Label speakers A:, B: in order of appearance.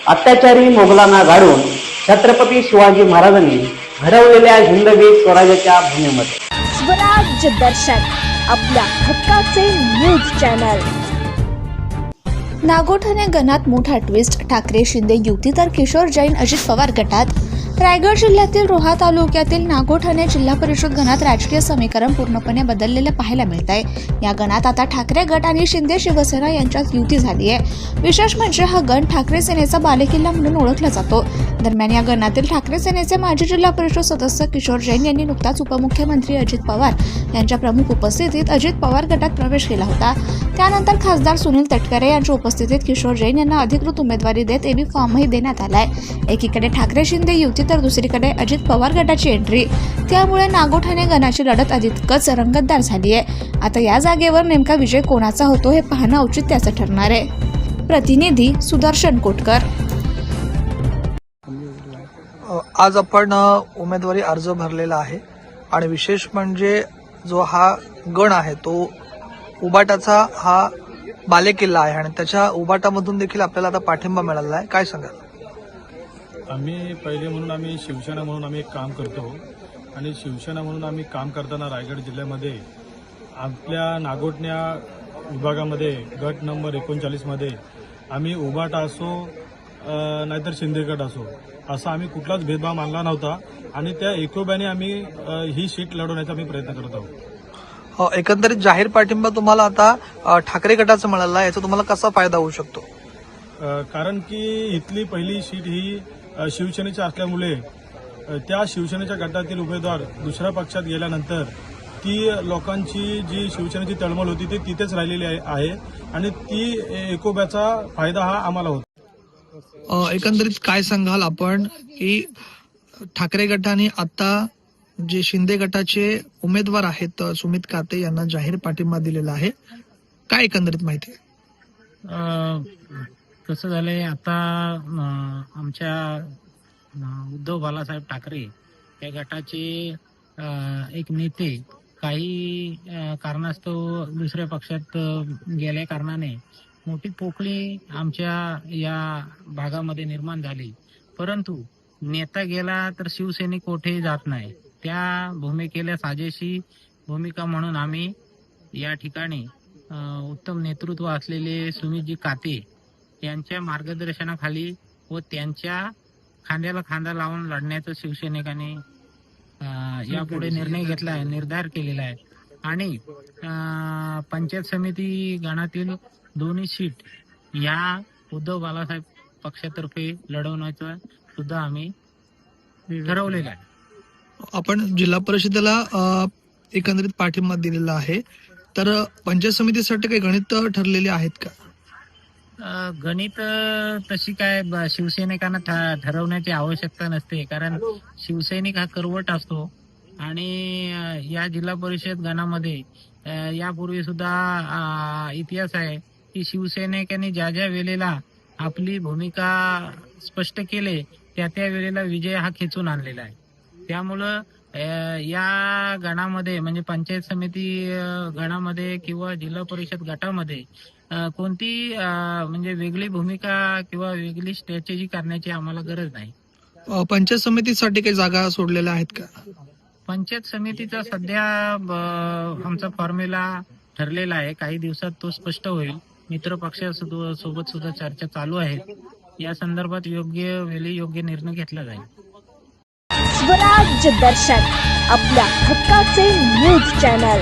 A: अत्याचारी मोगलांना गाडून छत्रपती शिवाजी महाराजांनी घडवलेल्या हिंदवी स्वराज्याच्या भूमीमध्ये
B: स्वराज्य दर्शन आपल्या हक्काचे न्यूज चॅनल।
C: नागोठणे गणात मोठा ट्विस्ट, ठाकरे शिंदे युती तर किशोर जैन अजित पवार गटात। रायगड जिल्ह्यातील रोहा तालुक्यातील नागोठणे जिल्हा परिषद गणात राजकीय समीकरण पूर्णपणे बदललेले पाहायला मिळत आहे। या गणात आता ठाकरे गट आणि शिंदे शिवसेना यांच्यात युती झाली आहे। विशेष म्हणजे हा गण ठाकरे सेनेचा बालेकिल्ला म्हणून ओळखला जातो। दरम्यान या गणातील ठाकरे सेनेचे माजी जिल्हा परिषद सदस्य किशोर जैन यांनी नुकताच उपमुख्यमंत्री अजित पवार यांच्या प्रमुख उपस्थितीत अजित पवार गटात प्रवेश केला होता। त्यानंतर खासदार सुनील तटकरे यांच्या उपस्थितीत किशोर जैन यांना अधिकृत उमेदवारी देत एबी फॉर्मही देण्यात आलाय। एकीकडे ठाकरे शिंदे युती तर दुसरीकडे अजित पवार गटाची एंट्री, त्यामुळे नागोठणे गणाची लढत अधिकच रंगतदार झाली आहे। आता या जागेवर नेमका विजय कोणाचा होतो हे पाहणं औचित्याचं ठरणार आहे। प्रतिनिधी सुदर्शन कोटकर।
D: आज आपण उमेदवारी अर्ज भरलेला आहे आणि विशेष म्हणजे जो हा गण आहे तो उबाटाचा हा बालेकिल्ला आहे आणि त्याच्या उबाटामधून देखील आपल्याला आता पाठिंबा मिळाला आहे। काय सांगाल?
E: आम्ही पहिले म्हणून आम्ही शिवसेना म्हणून आम्ही एक काम करतो आणि शिवसेना म्हणून आम्ही काम करताना रायगड जिल्ह्यामध्ये आपल्या नागोठण्या विभागामध्ये गट नंबर 39 मध्ये आम्ही उबाटा असो नाहीतर शिंदे गट असो असा आम्ही कुठलाच भेदभाव मानला नव्हता आणि त्या एकोब्याने आम्ही ही सीट लढवण्याचा आम्ही प्रयत्न करत आहोत।
D: एकंदरीत जाहीर पाठिंबा तुम्हाला आता ठाकरे गटाचा मिळाला आहे, याचा तुम्हाला कसा फायदा होऊ शकतो?
E: कारण की इथली पहिली सीट ही शिवसेनेची असल्यामुळे त्या शिवसेनेच्या गटातील उमेदवार दुसऱ्या पक्षात गेल्यानंतर ती लोकांची जी शिवसेनेची तळमळ होती ती तिथेच राहिलेली आहे आणि ती एकोब्याचा फायदा हा आम्हाला होतो।
D: एकंदरीत काय सांगाल आपण की ठाकरे गटाने आता जे शिंदे गटाचे उमेदवार आहेत सुमित काते यांना जाहीर पाठिंबा दिलेला आहे, काय एकंदरीत माहिती आहे?
F: कसं झालंय आता आमच्या उद्धव बाळासाहेब ठाकरे या गटाचे एक नेते काही कारणास्तव दुसऱ्या पक्षात गेल्या कारणाने मोठी पोकळी आमच्या या भागामध्ये निर्माण झाली। परंतु नेता गेला तर शिवसैनिक कोठेही जात नाही, त्या भूमिकेला साजेशी भूमिका म्हणून आम्ही या ठिकाणी उत्तम नेतृत्व असलेले सुमितजी काते यांच्या मार्गदर्शनाखाली व त्यांच्या खांद्याला खांदा लावून लढण्याचं शिवसैनिकांनी यापुढे निर्णय घेतला आहे, निर्धार केलेला आहे आणि पंचायत समिती गणातील दोन्ही सीट या उद्धव बाळासाहेब पक्षातर्फे लढवण्याचं सुद्धा आम्ही ठरवलेलं आहे।
D: आपण जिल्हा परिषदेला एकंदरीत पाठिंबा दिलेला आहे, तर पंचायत समितीसाठी काही गणित ठरलेले आहेत का?
F: गणित तशी काय शिवसैनिकांना ठरवण्याची आवश्यकता नसते, कारण शिवसैनिक हा करवट असतो आणि या जिल्हा परिषद गणामध्ये यापूर्वी सुद्धा इतिहास आहे की शिवसैनिकांनी ज्या ज्या वेळेला आपली भूमिका स्पष्ट केले त्या त्या वेळेला विजय हा खेचून आणलेला आहे। त्यामुळं या गणामध्ये म्हणजे पंचायत समिती गणामध्ये किंवा जिल्हा परिषद गटामध्ये कोणती म्हणजे वेगळी भूमिका किंवा वेगळी स्ट्रॅटेजी करण्याची आम्हाला गरज नाही।
D: पंचायत समितीसाठी काही जागा सोडलेल्या आहेत का?
F: पंचायत समितीचा सध्या आमचा फॉर्म्युला ठरलेला आहे, काही दिवसात तो स्पष्ट होईल। मित्र पक्षासोबत सुद्धा चर्चा चालू आहे, या संदर्भात योग्य वेळी योग्य निर्णय घेतला जाईल।
B: स्वराज्य दर्शन आपल्या हक्काचे न्यूज चॅनल।